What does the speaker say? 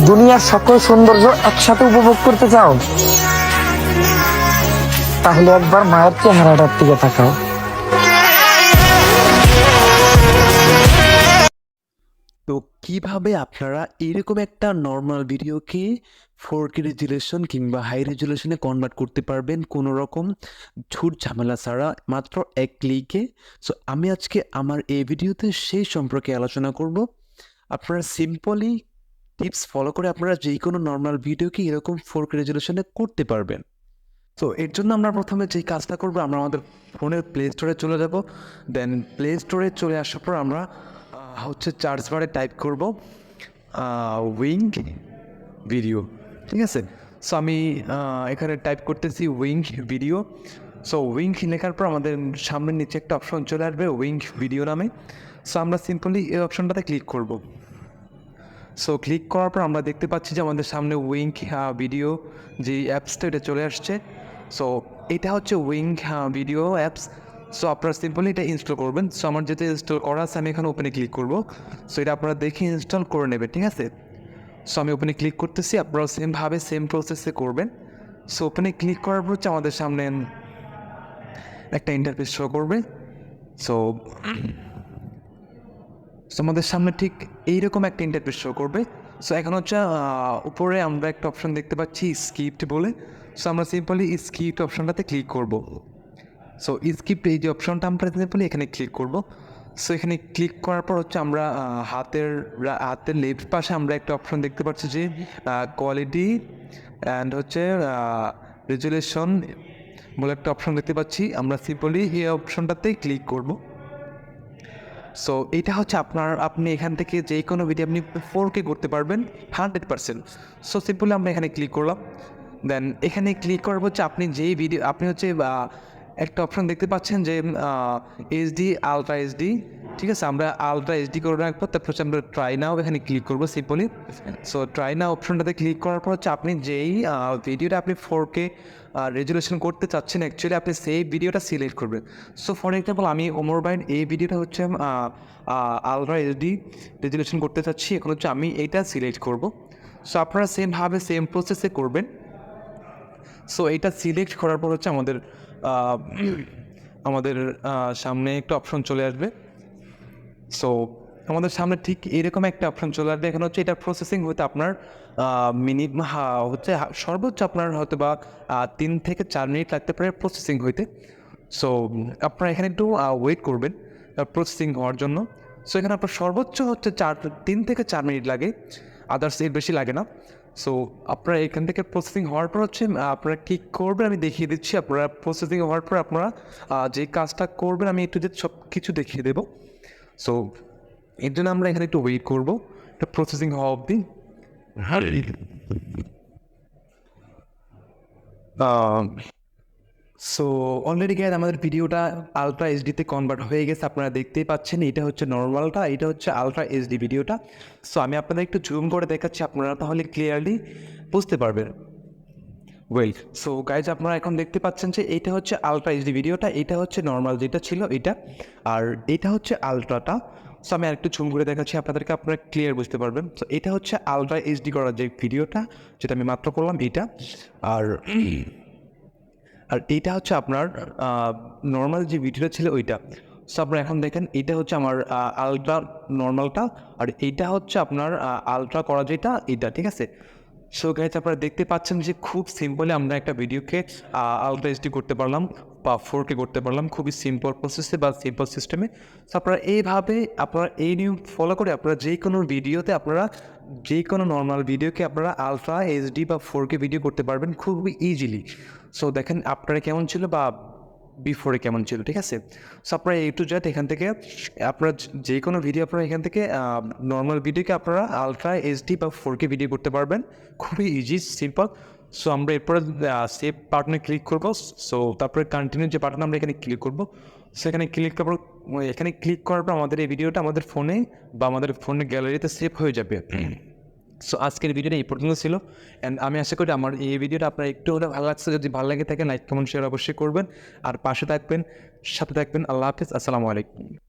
দুনিয়ার সকল সৌন্দর্য একসাথে উপভোগ করতে চাও? তাহলে একবার মায়ের চেহারাটার দিকে তাকাও। তো কিভাবে আপনারা এরকম একটা নর্মাল ভিডিওকে 4K রেজুলেশন কিংবা হাই রেজুলেশনে কনভার্ট করতে পারবেন কোনো রকম ঝুট ঝামেলা ছাড়া মাত্র এক ক্লিকে। সো আমি আজকে আমার এই ভিডিওতে সেই সম্পর্কে আলোচনা করব। আপনারা সিম্পলি টিপস ফলো করে আপনারা যে কোনো নর্মাল ভিডিওকে এরকম 4K রেজুলেশনে করতে পারবেন। তো এর জন্য আমরা প্রথমে যেই কাজটা করবো, আমরা আমাদের ফোনের প্লে স্টোরে চলে যাব। দেন প্লে স্টোরে চলে আসার পর আমরা হচ্ছে সার্চ বারে টাইপ করব উইঙ্ক ভিডিও, ঠিক আছে। সো আমি এখানে টাইপ করতেছি উইঙ্ক ভিডিও। সো উইঙ্ক লেখার পর আমাদের সামনে নিচে একটা অপশন চলে আসবে উইঙ্ক ভিডিও নামে। সো আমরা সিম্পলি এই অপশনটাতে ক্লিক করব। সো ক্লিক করার পর আমরা দেখতে পাচ্ছি যে আমাদের সামনে উইঙ্ক ভিডিও যে অ্যাপসটা এটা চলে আসছে। সো এটা হচ্ছে উইঙ্ক ভিডিও অ্যাপস। সো আপনারা সিম্পলি এটা ইনস্টল করবেন। সো আমার যেটা ইনস্টল করা আছে আমি এখানে ওপেনে ক্লিক করব। সো এটা আপনারা দেখে ইনস্টল করে নেবেন, ঠিক আছে। সো আমি ওপেনে ক্লিক করতেছি, আপনারা সেমভাবে সেম প্রসেসে করবেন। সো ওপেনে ক্লিক করার পর হচ্ছে আমাদের সামনে একটা ইন্টারফেস শো করবে। সো আমাদের সামনে ঠিক এইরকম একটা ইন্টারফেস শো করবে। সো এখন হচ্ছে উপরে আমরা একটা অপশন দেখতে পাচ্ছি স্কিপ্ট বলে। সো আমরা সিম্পলি স্কিপ্ট অপশনটাতে ক্লিক করব। সো স্কিপ্ট এই যে অপশনটা আমরা সিম্পলি এখানে ক্লিক করব। সো এখানে ক্লিক করার পর হচ্ছে আমরা হাতের লেফট পাশে আমরা একটা অপশন দেখতে পাচ্ছি যে কোয়ালিটি অ্যান্ড হচ্ছে রেজুলেশন বলে একটা অপশন দেখতে পাচ্ছি। আমরা সিম্পলি এই অপশনটাতেই ক্লিক করব। সো এটা হচ্ছে আপনি এখান থেকে যে কোনো ভিডিও আপনি 4K করতে পারবেন 100%। সো সিম্পলি আমরা এখানে ক্লিক করলাম। দেন এখানে ক্লিক করার হচ্ছে আপনি যেই ভিডিও আপনি হচ্ছে একটা অপশন দেখতে পাচ্ছেন যে এইচডি আলট্রা এইচডি, ঠিক আছে। আমরা আলট্রা এইচডি করে রাখবো। তারপর হচ্ছে আমরা ট্রাই নাও এখানে ক্লিক করবো সিম্পলি। সো ট্রাই নাও অপশনটাতে ক্লিক করার পর হচ্ছে আপনি যেই ভিডিওটা আপনি 4K রেজুলেশন করতে চাচ্ছেন অ্যাকচুয়ালি আপনি সেই ভিডিওটা সিলেক্ট করবেন। সো ফর এক্সাম্পল আমি ওমর ভাইয়ের এই ভিডিওটা হচ্ছে আলট্রা এইচডি রেজুলেশন করতে চাচ্ছি, এখন হচ্ছে আমি এইটা সিলেক্ট করব। সো আপনারা সেমভাবে সেম প্রসেসে করবেন। সো এইটা সিলেক্ট করার পর হচ্ছে আমাদের আমাদের সামনে একটা অপশন চলে আসবে। সো আমাদের সামনে ঠিক এরকম একটা অপশন চলে আসবে। এখন হচ্ছে এটা প্রসেসিং হতে আপনার সর্বোচ্চ আপনার হয়তো বা 3 থেকে 4 মিনিট লাগতে পারে প্রসেসিং হইতে। সো আপনারা এখানে একটু ওয়েট করবেন প্রসেসিং হওয়ার জন্য। সো এখানে আপনার সর্বোচ্চ হচ্ছে 3 থেকে 4 মিনিট লাগে, আদার্স এর বেশি লাগে না। সো আপনারা এখান থেকে প্রসেসিং হওয়ার পর হচ্ছে আপনারা কী করবেন আমি দেখিয়ে দিচ্ছি। আপনারা প্রসেসিং হওয়ার পর আপনারা যে কাজটা করবেন আমি একটু সব কিছু দেখিয়ে দেবো। সো এর জন্য আমরা এখানে একটু ওয়েট করবো, এটা প্রসেসিং হওয়া অবধি। সো অলরেডি গ্যাস আমাদের ভিডিওটা আলট্রা এইচডিতে কনভার্ট হয়ে গেছে, আপনারা দেখতেই পাচ্ছেন। এটা হচ্ছে নর্মালটা, এটা হচ্ছে আলট্রা এইচডি ভিডিওটা। সো আমি আপনাদের একটু জুম করে দেখাচ্ছি, আপনারা তাহলে ক্লিয়ারলি বুঝতে পারবেন। ওয়েল, সো গাইজ আপনারা এখন দেখতে পাচ্ছেন যে এটা হচ্ছে আলট্রা এইচডি ভিডিওটা, এটা হচ্ছে নর্মাল যেটা ছিল এটা, আর এটা হচ্ছে আলট্রাটা। সো আমি আরেকটু জুম করে দেখাচ্ছি আপনাদেরকে, আপনারা ক্লিয়ার বুঝতে পারবেন। সো এটা হচ্ছে আলট্রা এইচডি করার যে ভিডিওটা যেটা আমি মাত্র করলাম এটা, আর এইটা হচ্ছে আপনার নর্মাল যে ভিডিওটা ছিল ওইটা। সো আপনারা এখন দেখেন এটা হচ্ছে আমার আলট্রা নর্মালটা, আর এইটা হচ্ছে আপনার আলট্রা করা যেটা এটা, ঠিক আছে। সো গাইজ আপনারা দেখতে পাচ্ছেন যে খুব সিম্পলি আমরা একটা ভিডিওকে আলট্রা এইচডি করতে পারলাম বা 4K করতে পারলাম খুবই সিম্পল প্রসেসে বা সিম্পল সিস্টেমে। সো আপনারা এইভাবে আপনারা এই নিয়ম ফলো করে আপনারা যে কোনো ভিডিওতে আপনারা যে কোনো নর্মাল ভিডিওকে আপনারা আলট্রা এইচডি বা 4K ভিডিও করতে পারবেন খুবই ইজিলি। সো দেখেন আপনারা কেমন ছিল বা বিফোরে কেমন ছিল, ঠিক আছে। সো আপনারা A to Z এখান থেকে আপনারা যে কোনো ভিডিও আপনারা এখান থেকে নর্মাল ভিডিওকে আপনারা আলট্রা এইচডি বা 4K ভিডিও করতে পারবেন খুবই ইজি সিম্পল। সো আমরা এরপরে সেভ বাটনে ক্লিক করবো। সো তারপরে কন্টিনিউ যে বাটন আমরা এখানে ক্লিক করবো, সেখানে ক্লিক করার পর এখানে ক্লিক করার পর আমাদের এই ভিডিওটা আমাদের ফোনে বা আমাদের ফোনের গ্যালারিতে সেভ হয়ে যাবে। সো আজকের ভিডিওটা এই পর্যন্ত ছিল, অ্যান্ড আমি আশা করি আমার এই ভিডিওটা আপনার একটু হলে ভালো লাগছে। যদি ভালো লাগে থাকে লাইক কমেন্ট শেয়ার অবশ্যই করবেন, আর পাশে থাকবেন, সাথে থাকবেন। আল্লাহ হাফিজ, আসসালামু আলাইকুম।